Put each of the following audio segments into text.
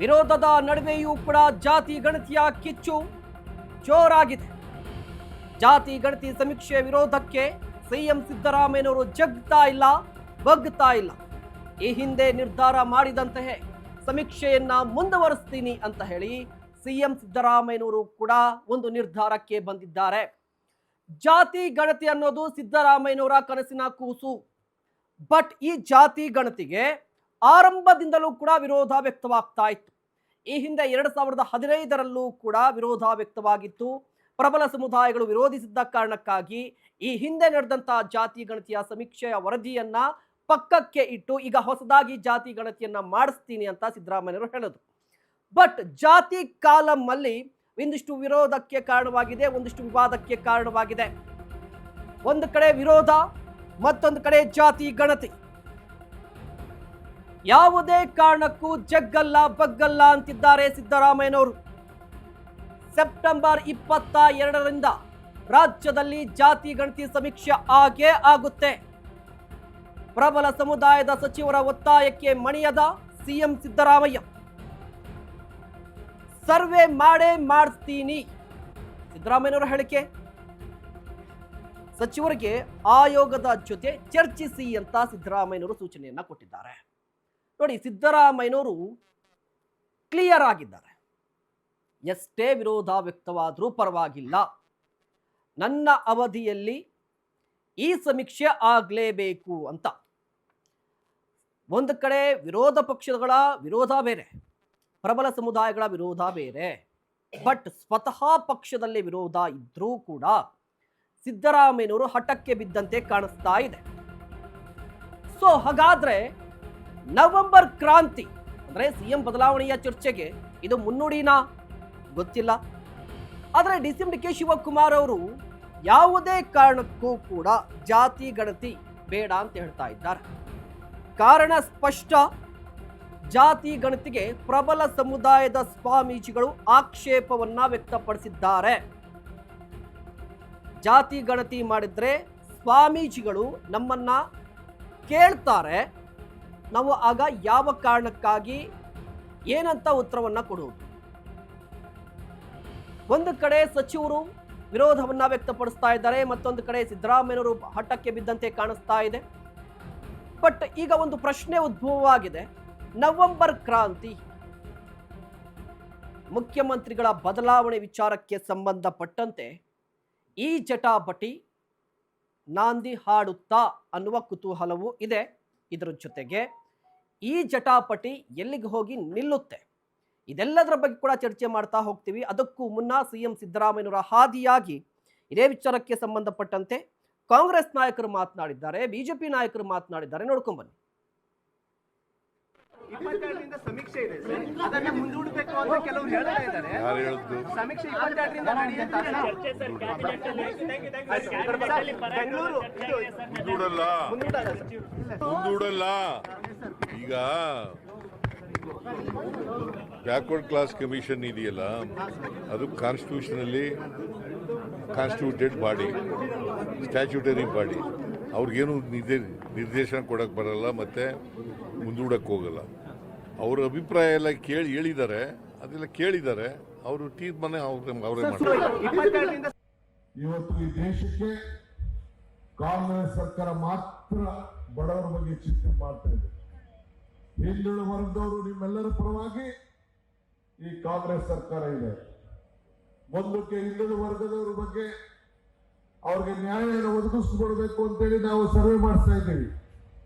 ವಿರೋಧದ ನಡುವೆಯೂ ಕೂಡ ಜಾತಿ ಗಣತಿಯ ಕಿಚ್ಚು ಜೋರಾಗಿದೆ. ಜಾತಿ ಗಣತಿ ಸಮೀಕ್ಷೆ ವಿರೋಧಕ್ಕೆ ಸಿಎಂ ಸಿದ್ದರಾಮಯ್ಯನವರು ಜಗ್ತಾ ಇಲ್ಲ, ಬಗ್ತಾ ಇಲ್ಲ. ಈ ಹಿಂದೆ ನಿರ್ಧಾರ ಮಾಡಿದಂತೆಯೇ ಸಮೀಕ್ಷೆಯನ್ನ ಮುಂದುವರಿಸ್ತೀನಿ ಅಂತ ಹೇಳಿ ಸಿಎಂ ಸಿದ್ದರಾಮಯ್ಯನವರು ಕೂಡ ಒಂದು ನಿರ್ಧಾರಕ್ಕೆ ಬಂದಿದ್ದಾರೆ. ಜಾತಿ ಗಣತಿ ಅನ್ನೋದು ಸಿದ್ದರಾಮಯ್ಯನವರ ಕನಸಿನ ಕೂಸು. ಬಟ್ ಈ ಜಾತಿ ಗಣತಿಗೆ ಆರಂಭದಿಂದಲೂ ಕೂಡ ವಿರೋಧ ವ್ಯಕ್ತವಾಗ್ತಾ ಇತ್ತು. ಈ ಹಿಂದೆ 2015ರಲ್ಲೂ ಕೂಡ ವಿರೋಧ ವ್ಯಕ್ತವಾಗಿತ್ತು. ಪ್ರಬಲ ಸಮುದಾಯಗಳು ವಿರೋಧಿಸಿದ್ದ ಕಾರಣಕ್ಕಾಗಿ ಈ ಹಿಂದೆ ನಡೆದಂತಹ ಜಾತಿ ಗಣತಿಯ ಸಮೀಕ್ಷೆಯ ವರದಿಯನ್ನ ಪಕ್ಕಕ್ಕೆ ಇಟ್ಟು ಈಗ ಹೊಸದಾಗಿ ಜಾತಿ ಗಣತಿಯನ್ನ ಮಾಡಿಸ್ತೀನಿ ಅಂತ ಸಿದ್ದರಾಮಯ್ಯನವರು ಹೇಳಿದ್ರು. ಬಟ್ ಜಾತಿ ಕಾಲಂ ಅಲ್ಲಿ ಒಂದಿಷ್ಟು ವಿರೋಧಕ್ಕೆ ಕಾರಣವಾಗಿದೆ, ಒಂದಿಷ್ಟು ವಿವಾದಕ್ಕೆ ಕಾರಣವಾಗಿದೆ. ಒಂದು ಕಡೆ ವಿರೋಧ, ಮತ್ತೊಂದು ಕಡೆ ಜಾತಿ ಗಣತಿ. ಯಾವುದೇ ಕಾರಣಕ್ಕೂ ಜಗ್ಗಲ್ಲ ಬಗ್ಗಲ್ಲ ಅಂತಿದ್ದಾರೆ ಸಿದ್ದರಾಮಯ್ಯನವರು. ಸೆಪ್ಟೆಂಬರ್ 22ರಿಂದ ರಾಜ್ಯದಲ್ಲಿ ಜಾತಿ ಗಣತಿ ಸಮೀಕ್ಷೆ ಆಗೇ ಆಗುತ್ತೆ. ಪ್ರಬಲ ಸಮುದಾಯದ ಸಚಿವರ ಒತ್ತಾಯಕ್ಕೆ ಮಣಿಯದ ಸಿಎಂ ಸಿದ್ದರಾಮಯ್ಯ. ಸರ್ವೆ ಮಾಡೇ ಮಾಡಿಸ್ತೀನಿ ಸಿದ್ದರಾಮಯ್ಯನವರ ಹೇಳಿಕೆ. ಸಚಿವರಿಗೆ ಆಯೋಗದ ಜೊತೆ ಚರ್ಚಿಸಿ ಅಂತ ಸಿದ್ದರಾಮಯ್ಯನವರು ಸೂಚನೆಯನ್ನ ಕೊಟ್ಟಿದ್ದಾರೆ. ನೋಡಿ, ಸಿದ್ದರಾಮಯ್ಯನವರು ಕ್ಲಿಯರ್ ಆಗಿದ್ದಾರೆ. ಎಷ್ಟೇ ವಿರೋಧ ವ್ಯಕ್ತವಾದರೂ ಪರವಾಗಿಲ್ಲ, ನನ್ನ ಅವಧಿಯಲ್ಲಿ ಈ ಸಮೀಕ್ಷೆ ಆಗಲೇಬೇಕು ಅಂತ. ಒಂದು ಕಡೆ ವಿರೋಧ ಪಕ್ಷಗಳ ವಿರೋಧ ಬೇರೆ, ಪ್ರಬಲ ಸಮುದಾಯಗಳ ವಿರೋಧ ಬೇರೆ. ಬಟ್ ಸ್ವತಃ ಪಕ್ಷದಲ್ಲಿ ವಿರೋಧ ಇದ್ರೂ ಕೂಡ ಸಿದ್ದರಾಮಯ್ಯನವರು ಹಠಕ್ಕೆ ಬಿದ್ದಂತೆ ಕಾಣಿಸ್ತಾ ಇದೆ. ಸೊ ಹಾಗಾದ್ರೆ ನವೆಂಬರ್ ಕ್ರಾಂತಿ ಅಂದ್ರೆ ಸಿಎಂ ಬದಲಾವಣೆಯ ಚರ್ಚೆಗೆ ಇದು ಮುನ್ನುಡಿನಾ ಗೊತ್ತಿಲ್ಲ. ಆದರೆ ಡಿ.ಕೆ ಶಿವಕುಮಾರ್ ಅವರು ಯಾವುದೇ ಕಾರಣಕ್ಕೂ ಕೂಡ ಜಾತಿ ಗಣತಿ ಬೇಡ ಅಂತ ಹೇಳ್ತಾ ಇದ್ದಾರೆ. ಕಾರಣ ಸ್ಪಷ್ಟ. ಜಾತಿ ಗಣತಿಗೆ ಪ್ರಬಲ ಸಮುದಾಯದ ಸ್ವಾಮೀಜಿಗಳು ಆಕ್ಷೇಪವನ್ನ ವ್ಯಕ್ತಪಡಿಸಿದ್ದಾರೆ. ಜಾತಿ ಗಣತಿ ಮಾಡಿದ್ರೆ ಸ್ವಾಮೀಜಿಗಳು ನಮ್ಮನ್ನ ಕೇಳ್ತಾರೆ, ನಾವು ಆಗ ಯಾವ ಕಾರಣಕ್ಕಾಗಿ ಏನಂತ ಉತ್ತರವನ್ನ ಕೊಡುವುದು. ಒಂದು ಕಡೆ ಸಚಿವರು ವಿರೋಧವನ್ನ ವ್ಯಕ್ತಪಡಿಸ್ತಾ ಇದ್ದಾರೆ, ಮತ್ತೊಂದು ಕಡೆ ಸಿದ್ದರಾಮಯ್ಯನವರು ಹಠಕ್ಕೆ ಬಿದ್ದಂತೆ ಕಾಣಿಸ್ತಾ ಇದೆ. ಬಟ್ ಈಗ ಒಂದು ಪ್ರಶ್ನೆ ಉದ್ಭವವಾಗಿದೆ. ನವೆಂಬರ್ ಕ್ರಾಂತಿ, ಮುಖ್ಯಮಂತ್ರಿಗಳ ಬದಲಾವಣೆ ವಿಚಾರಕ್ಕೆ ಸಂಬಂಧಪಟ್ಟಂತೆ ಈ ಜಟಾಪಟಿ ನಾಂದಿ ಹಾಡುತ್ತಾ ಅನ್ನುವ ಕುತೂಹಲವೂ ಇದೆ. ಇದರ ಜೊತೆಗೆ ಈ ಜಟಾಪಟಿ ಎಲ್ಲಿಗೆ ಹೋಗಿ ನಿಲ್ಲುತ್ತೆ, ಇದೆಲ್ಲದರ ಬಗ್ಗೆ ಕೂಡ ಚರ್ಚೆ ಮಾಡ್ತಾ ಹೋಗ್ತೀವಿ. ಅದಕ್ಕೂ ಮುನ್ನ ಸಿಎಂ ಸಿದ್ದರಾಮಯ್ಯನವರ ಹಾದಿಯಾಗಿ ಇದೇ ವಿಚಾರಕ್ಕೆ ಸಂಬಂಧಪಟ್ಟಂತೆ ಕಾಂಗ್ರೆಸ್ ನಾಯಕರು ಮಾತನಾಡಿದ್ದಾರೆ, ಬಿಜೆಪಿ ನಾಯಕರು ಮಾತನಾಡಿದ್ದಾರೆ. ನೋಡ್ಕೊಂಡ್ ಬನ್ನಿ. 22ರಿಂದ ಸಮೀಕ್ಷೆ ಇದೆ ಸರ್, ಅದನ್ನ ಮುಂದೂಡಬೇಕು ಅಂತ ಕೆಲವರು ಹೇಳ್ತಾ ಇದ್ದಾರೆ. ಯಾರು ಹೇಳಿದ್ರು? ಸಮೀಕ್ಷೆ 22ರಿಂದ ನಡೆಯುತ್ತೆ ಬೆಂಗಳೂರು ಮುಂದೂಡಲ್ಲ. ಈಗ ಬ್ಯಾಕ್ವರ್ಡ್ ಕ್ಲಾಸ್ ಕಮಿಷನ್ ಇದೆಯಲ್ಲ, ಅದು ಕಾನ್ಸ್ಟಿಟ್ಯೂಟೆಡ್ ಬಾಡಿ, ಸ್ಟ್ಯಾಚ್ಯೂಟರಿ ಬಾಡಿ. ಅವ್ರಿಗೇನು ನಿರ್ದೇಶನ ಕೊಡಕ್ಕೆ ಬರಲ್ಲ, ಮತ್ತೆ ಮುಂದೂಡಕ್ಕೆ ಹೋಗಲ್ಲ. ಅವ್ರ ಅಭಿಪ್ರಾಯ ಎಲ್ಲ ಹೇಳಿದ್ದಾರೆ, ಅದೆಲ್ಲ ಕೇಳಿದ್ದಾರೆ. ಅವರು ತೀರ್ಮಾನ ಅವರೇ ಮಾಡ್ತಾರೆ. ಇವತ್ತು ಈ ದೇಶಕ್ಕೆ ಕಾಂಗ್ರೆಸ್ ಸರ್ಕಾರ ಮಾತ್ರ ಬಡವರ ಬಗ್ಗೆ ಚಿಂತೆ ಮಾಡ್ತಾ ಇದೆ. ಹಿಂದುಳಿದ ವರ್ಗದವರು ನಿಮ್ಮೆಲ್ಲರ ಪರವಾಗಿ ಈ ಕಾಂಗ್ರೆಸ್ ಸರ್ಕಾರ ಇದೆ. ಮುಂದಕ್ಕೆ ಹಿಂದುಳಿದ ವರ್ಗದವರ ಬಗ್ಗೆ ಅವ್ರಿಗೆ ನ್ಯಾಯವನ್ನು ಒದಗಿಸಿಕೊಡ್ಬೇಕು ಅಂತೇಳಿ ನಾವು ಸರ್ವೆ ಮಾಡಿಸ್ತಾ ಇದ್ದೀವಿ.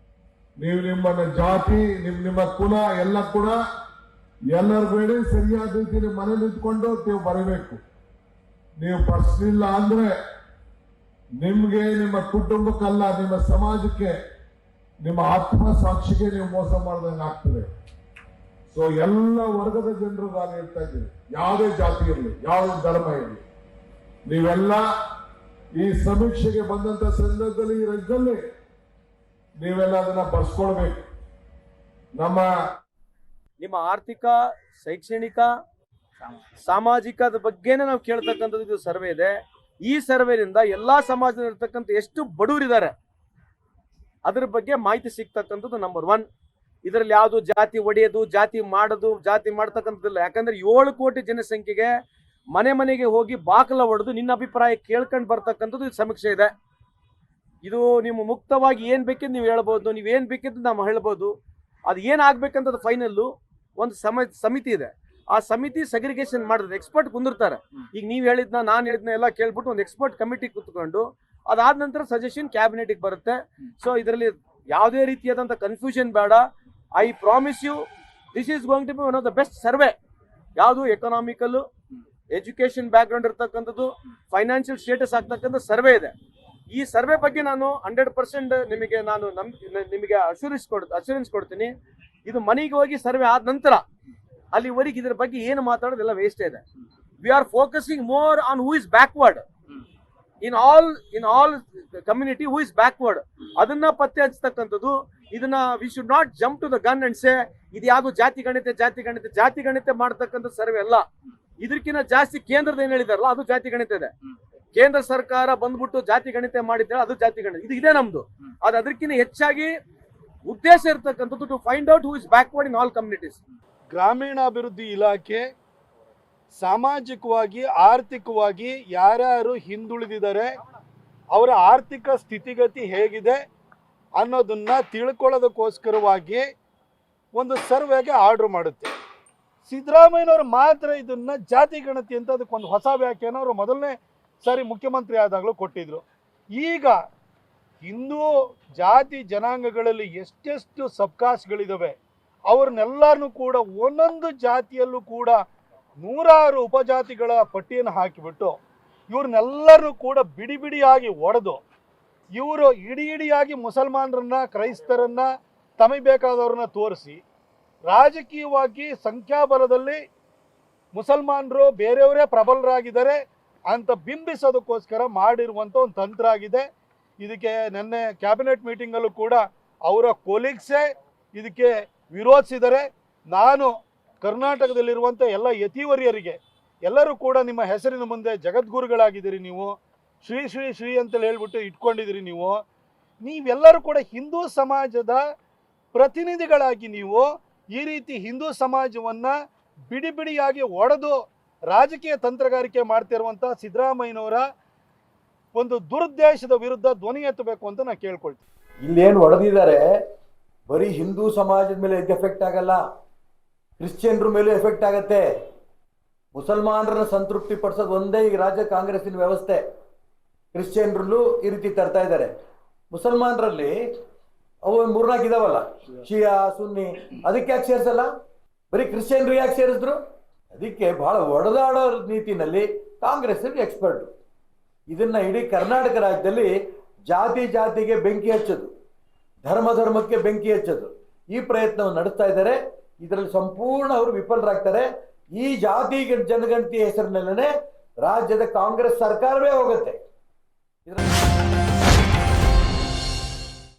ನೀವು ನಿಮ್ಮನ್ನ ಜಾತಿ, ನಿಮ್ಮ ಕುಲ ಎಲ್ಲ ಕೂಡ ಎಲ್ಲರ ಬೇಡ ಸರಿಯಾದ ರೀತಿಯಲ್ಲಿ ಮನೇಲಿ ಇದ್ಕೊಂಡು ನೀವು ಬರಬೇಕು. ನೀವು ಬರ್ಸಲಿಲ್ಲ ಅಂದ್ರೆ ನಿಮ್ಗೆ, ನಿಮ್ಮ ಕುಟುಂಬಕ್ಕಲ್ಲ, ನಿಮ್ಮ ಸಮಾಜಕ್ಕೆ, ನಿಮ್ಮ ಆತ್ಮಸಾಕ್ಷಿಗೆ ನೀವು ಮೋಸ ಮಾಡ್ದಂಗೆ ಆಗ್ತದೆ. ಸೊ ಎಲ್ಲ ವರ್ಗದ ಜನರು ನಾನು ಹೇಳ್ತಾ ಇದ್ದೀನಿ, ಯಾವುದೇ ಜಾತಿ ಇರಲಿ, ಯಾವುದೇ ಧರ್ಮ ಇರಲಿ, ನೀವೆಲ್ಲ ಈ ಸಮೀಕ್ಷೆಗೆ ಬಂದಂತ ಸಂದರ್ಭದಲ್ಲಿ ಈ ರಾಜ್ಯದಲ್ಲಿ ನೀವೆಲ್ಲ ಅದನ್ನ ಬರ್ಸ್ಕೊಳ್ಬೇಕು. ನಿಮ್ಮ ಆರ್ಥಿಕ, ಶೈಕ್ಷಣಿಕ, ಸಾಮಾಜಿಕದ ಬಗ್ಗೆನೇ ನಾವು ಕೇಳ್ತಕ್ಕಂಥದ್ದು ಇದು ಸರ್ವೆ ಇದೆ. ಈ ಸರ್ವೆನಿಂದ ಎಲ್ಲಾ ಸಮಾಜದಲ್ಲಿರ್ತಕ್ಕಂಥ ಎಷ್ಟು ಬಡವರಿದ್ದಾರೆ ಅದ್ರ ಬಗ್ಗೆ ಮಾಹಿತಿ ಸಿಗ್ತಕ್ಕಂಥದ್ದು ನಂಬರ್ 1. ಇದರಲ್ಲಿ ಯಾವುದು ಜಾತಿ ಒಡೆಯೋದು, ಜಾತಿ ಮಾಡೋದು, ಜಾತಿ ಮಾಡ್ತಕ್ಕಂಥದ್ದಿಲ್ಲ. ಯಾಕಂದ್ರೆ 7 ಕೋಟಿ ಜನಸಂಖ್ಯೆಗೆ ಮನೆ ಮನೆಗೆ ಹೋಗಿ ಬಾಕಲ ಹೊಡೆದು ನಿನ್ನ ಅಭಿಪ್ರಾಯ ಕೇಳ್ಕೊಂಡು ಬರ್ತಕ್ಕಂಥದ್ದು ಇದು ಸಮೀಕ್ಷೆ ಇದೆ. ಇದು ನೀವು ಮುಕ್ತವಾಗಿ ಏನ್ ಬೇಕಿದ್ದು ನೀವು ಹೇಳ್ಬೋದು, ನೀವೇನ್ ಬೇಕಿದ್ದು ನಾವು ಹೇಳ್ಬೋದು. ಅದು ಏನಾಗ್ಬೇಕಂತದ್ದು ಫೈನಲ್ಲು ಒಂದು ಸಮಿತಿ ಇದೆ. ಆ ಸಮಿತಿ ಸೆಗ್ರಿಗೇಷನ್ ಮಾಡಿದ್ರೆ ಎಕ್ಸ್ಪರ್ಟ್ ಕುಂದಿರ್ತಾರೆ. ಈಗ ನೀವು ಹೇಳಿದ್ನ ನಾನು ಹೇಳಿದ್ನ ಎಲ್ಲ ಕೇಳ್ಬಿಟ್ಟು ಒಂದು ಎಕ್ಸ್ಪರ್ಟ್ ಕಮಿಟಿ ಕುತ್ಕೊಂಡು ಅದಾದ ನಂತರ ಸಜೆಷನ್ ಕ್ಯಾಬಿನೆಟ್ಗೆ ಬರುತ್ತೆ. ಸೊ ಇದರಲ್ಲಿ ಯಾವುದೇ ರೀತಿಯಾದಂಥ ಕನ್ಫ್ಯೂಷನ್ ಬೇಡ. I promise you this is going to be one of the best survey. ಯಾವುದು ಎಕನಾಮಿಕಲ್, ಎಜುಕೇಶನ್ ಬ್ಯಾಕ್ಗ್ರೌಂಡ್ ಇರ್ತಕ್ಕಂಥದ್ದು, ಫೈನಾನ್ಷಿಯಲ್ ಸ್ಟೇಟಸ್ ಆಗ್ತಕ್ಕಂಥ ಸರ್ವೆ ಇದೆ. ಈ ಸರ್ವೆ ಬಗ್ಗೆ ನಾನು 100% ನಿಮಗೆ ಅಶ್ಯೂರೆನ್ಸ್ ಕೊಡ್ತೀನಿ. ಇದು ಮನೆಗೆ ಹೋಗಿ ಸರ್ವೆ ಆದ ನಂತರ ಅಲ್ಲಿವರೆಗೆ ಇದ್ರ ಬಗ್ಗೆ ಏನು ಮಾತಾಡೋದೆಲ್ಲ ವೇಸ್ಟ್ ಇದೆ. We are focusing more on who is backward in all community, who is backward. ಅದನ್ನ ಪತ್ತೆ ಹಚ್ಚತಕ್ಕಂಥದ್ದು. ಇದನ್ನ we should not jump to the gun and say ಇದು ಯಾವುದು ಜಾತಿ ಗಣಿತ ಮಾಡ್ತಕ್ಕಂಥ ಸರ್ವೆ ಅಲ್ಲ. ಇದಕ್ಕಿಂತ ಜಾಸ್ತಿ ಕೇಂದ್ರದ ಏನ್ ಹೇಳಿದಾರಲ್ಲ ಅದು ಜಾತಿ ಗಣಿತ ಇದೆ. ಕೇಂದ್ರ ಸರ್ಕಾರ ಬಂದ್ಬಿಟ್ಟು ಜಾತಿ ಗಣಿತ ಮಾಡಿದ್ದಾಳೆ, ಅದು ಜಾತಿ ಗಣಿತ. ಇದು ಇದೆ ನಮ್ದು. ಅದು ಅದಕ್ಕಿಂತ ಹೆಚ್ಚಾಗಿ ಉದ್ದೇಶ ಇರ್ತಕ್ಕಂಥದ್ದು to find out who is backward in all communities. ಗ್ರಾಮೀಣಾಭಿವೃದ್ಧಿ ಇಲಾಖೆ ಸಾಮಾಜಿಕವಾಗಿ ಆರ್ಥಿಕವಾಗಿ ಯಾರ್ಯಾರು ಹಿಂದುಳಿದಿದ್ದಾರೆ, ಅವರ ಆರ್ಥಿಕ ಸ್ಥಿತಿಗತಿ ಹೇಗಿದೆ ಅನ್ನೋದನ್ನ ತಿಳ್ಕೊಳ್ಳೋದಕ್ಕೋಸ್ಕರವಾಗಿ ಒಂದು ಸರ್ವೆಗೆ ಆರ್ಡರ್ ಮಾಡುತ್ತೆ. ಸಿದ್ದರಾಮಯ್ಯನವರು ಮಾತ್ರ ಇದನ್ನ ಜಾತಿ ಗಣತಿ ಅಂತ ಅದಕ್ಕೊಂದು ಹೊಸ ವ್ಯಾಖ್ಯಾನ ಅವರು ಮೊದಲನೇ ಸಾರಿ ಮುಖ್ಯಮಂತ್ರಿ ಆದಾಗಲೂ ಕೊಟ್ಟಿದ್ರು. ಈಗ ಹಿಂದೂ ಜಾತಿ ಜನಾಂಗಗಳಲ್ಲಿ ಎಷ್ಟೆಷ್ಟು ಸಬ್ಕಾಸ್ಟ್ಗಳಿದ್ದಾವೆ ಅವ್ರನ್ನೆಲ್ಲರನ್ನೂ ಕೂಡ ಒಂದೊಂದು ಜಾತಿಯಲ್ಲೂ ಕೂಡ 100 ಉಪಜಾತಿಗಳ ಪಟ್ಟಿಯನ್ನು ಹಾಕಿಬಿಟ್ಟು ಇವ್ರನ್ನೆಲ್ಲರನ್ನೂ ಕೂಡ ಬಿಡಿಯಾಗಿ ಒಡೆದು ಇವರು ಇಡಿಯಾಗಿ ಮುಸಲ್ಮಾನರನ್ನ, ಕ್ರೈಸ್ತರನ್ನ, ತಮಗೆ ಬೇಕಾದವ್ರನ್ನ ತೋರಿಸಿ ರಾಜಕೀಯವಾಗಿ ಸಂಖ್ಯಾಬಲದಲ್ಲಿ ಮುಸಲ್ಮಾನರು ಬೇರೆಯವರೇ ಪ್ರಬಲರಾಗಿದ್ದಾರೆ ಅಂತ ಬಿಂಬಿಸೋದಕ್ಕೋಸ್ಕರ ಮಾಡಿರುವಂಥ ಒಂದು ತಂತ್ರ ಆಗಿದೆ. ಇದಕ್ಕೆ ನಿನ್ನೆ ಕ್ಯಾಬಿನೆಟ್ ಮೀಟಿಂಗಲ್ಲೂ ಕೂಡ ಅವರ ಕೊಲೀಗ್ಸೇ ಇದಕ್ಕೆ ವಿರೋಧಿಸಿದರೆ ನಾನು ಕರ್ನಾಟಕದಲ್ಲಿರುವಂಥ ಎಲ್ಲ ಯತಿವರಿಯರಿಗೆ ಎಲ್ಲರೂ ಕೂಡ ನಿಮ್ಮ ಹೆಸರಿನ ಮುಂದೆ ಜಗದ್ಗುರುಗಳಾಗಿದ್ದೀರಿ, ನೀವು ಶ್ರೀ ಶ್ರೀ ಶ್ರೀ ಅಂತೇಳಿ ಹೇಳ್ಬಿಟ್ಟು ಇಟ್ಕೊಂಡಿದ್ದೀರಿ. ನೀವೆಲ್ಲರೂ ಕೂಡ ಹಿಂದೂ ಸಮಾಜದ ಪ್ರತಿನಿಧಿಗಳಾಗಿ ನೀವು ಈ ರೀತಿ ಹಿಂದೂ ಸಮಾಜವನ್ನು ಬಿಡಿಯಾಗಿ ಒಡೆದು ರಾಜಕೀಯ ತಂತ್ರಗಾರಿಕೆ ಮಾಡ್ತಿರುವಂಥ ಸಿದ್ದರಾಮಯ್ಯನವರ ಒಂದು ದುರುದ್ದೇಶದ ವಿರುದ್ಧ ಧ್ವನಿ ಎತ್ತಬೇಕು ಅಂತ ನಾನು ಕೇಳ್ಕೊಳ್ತೀನಿ. ಇಲ್ಲೇನು ಹೊಡೆದಿದ್ದಾರೆ ಬರೀ ಹಿಂದೂ ಸಮಾಜದ ಮೇಲೆ ಎಫೆಕ್ಟ್ ಆಗಲ್ಲ, ಕ್ರಿಶ್ಚಿಯನ್ರ ಮೇಲೂ ಎಫೆಕ್ಟ್ ಆಗತ್ತೆ. ಮುಸಲ್ಮಾನರನ್ನ ಸಂತೃಪ್ತಿ ಪಡಿಸೋದು ಒಂದೇ ಈಗ ರಾಜ್ಯ ಕಾಂಗ್ರೆಸ್ಸಿನ ವ್ಯವಸ್ಥೆ. ಕ್ರಿಶ್ಚಿಯನ್ರಲ್ಲೂ ಈ ರೀತಿ ತರ್ತಾ ಇದ್ದಾರೆ. ಮುಸಲ್ಮಾನರಲ್ಲಿ ಅವು 3-4 ಇದಾವಲ್ಲ, ಶಿಯಾ, ಸುನ್ನಿ, ಅದಕ್ಕೆ ಯಾಕೆ ಸೇರಿಸಲ್ಲ? ಬರೀ ಕ್ರಿಶ್ಚಿಯನ್ರು ಯಾಕೆ ಸೇರಿಸಿದ್ರು? ಅದಕ್ಕೆ ಬಹಳ ಒಡೆದಾಡೋ ನೀತಿನಲ್ಲಿ ಕಾಂಗ್ರೆಸ್ ಎಕ್ಸ್ಪರ್ಟ್. ಇದನ್ನ ಇಡೀ ಕರ್ನಾಟಕ ರಾಜ್ಯದಲ್ಲಿ ಜಾತಿಗೆ ಬೆಂಕಿ ಹಚ್ಚೋದು, ಧರ್ಮಕ್ಕೆ ಬೆಂಕಿ ಹಚ್ಚೋದು ಈ ಪ್ರಯತ್ನವನ್ನು ನಡೆಸ್ತಾ ಇದ್ದಾರೆ. ಇದರಲ್ಲಿ ಸಂಪೂರ್ಣ ಅವರು ವಿಫಲರಾಗ್ತಾರೆ. ಈ ಜಾತಿ ಜನಗಣತಿ ಹೆಸರಿನಲ್ಲೇ ರಾಜ್ಯದ ಕಾಂಗ್ರೆಸ್ ಸರ್ಕಾರವೇ ಹೋಗುತ್ತೆ.